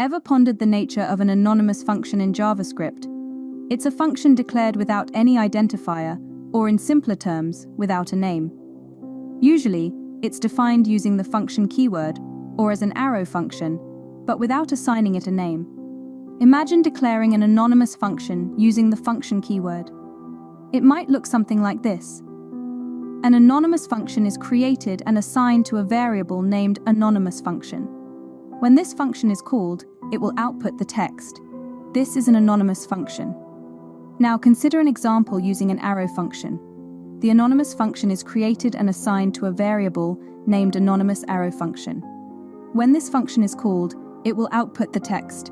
Ever pondered the nature of an anonymous function in JavaScript? It's a function declared without any identifier, or in simpler terms, without a name. Usually, it's defined using the function keyword, or as an arrow function, but without assigning it a name. Imagine declaring an anonymous function using the function keyword. It might look something like this. An anonymous function is created and assigned to a variable named anonymousFunction. When this function is called, it will output the text. This is an anonymous function. Now consider an example using an arrow function. The anonymous function is created and assigned to a variable named anonymousArrowFunction. When this function is called, it will output the text.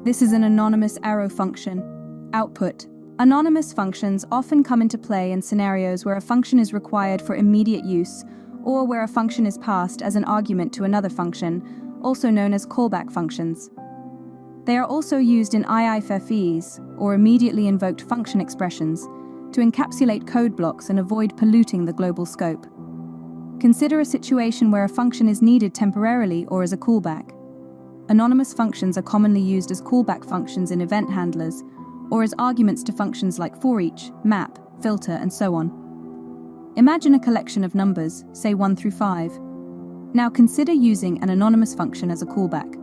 This is an anonymousArrowFunction. Output. Anonymous functions often come into play in scenarios where a function is required for immediate use, or where a function is passed as an argument to another function, also known as callback functions. They are also used in IIFEs, or immediately invoked function expressions, to encapsulate code blocks and avoid polluting the global scope. Consider a situation where a function is needed temporarily or as a callback. Anonymous functions are commonly used as callback functions in event handlers, or as arguments to functions like forEach, map, filter, and so on. Imagine a collection of numbers, say 1 through 5. Now consider using an anonymous function as a callback.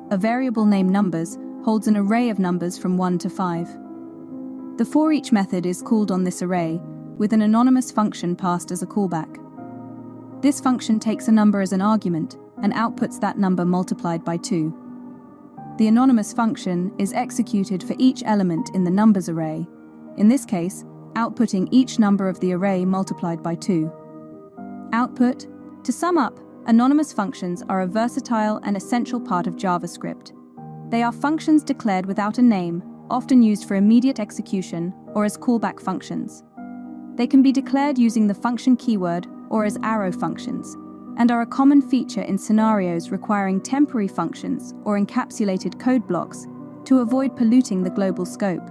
A variable named numbers holds an array of numbers from 1 to 5. The forEach method is called on this array, with an anonymous function passed as a callback. This function takes a number as an argument and outputs that number multiplied by 2. The anonymous function is executed for each element in the numbers array, in this case, outputting each number of the array multiplied by 2. Output. To sum up, anonymous functions are a versatile and essential part of JavaScript. They are functions declared without a name, often used for immediate execution or as callback functions. They can be declared using the function keyword or as arrow functions, and are a common feature in scenarios requiring temporary functions or encapsulated code blocks to avoid polluting the global scope.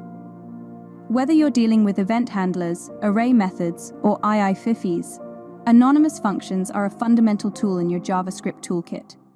Whether you're dealing with event handlers, array methods, or IIFEs, anonymous functions are a fundamental tool in your JavaScript toolkit.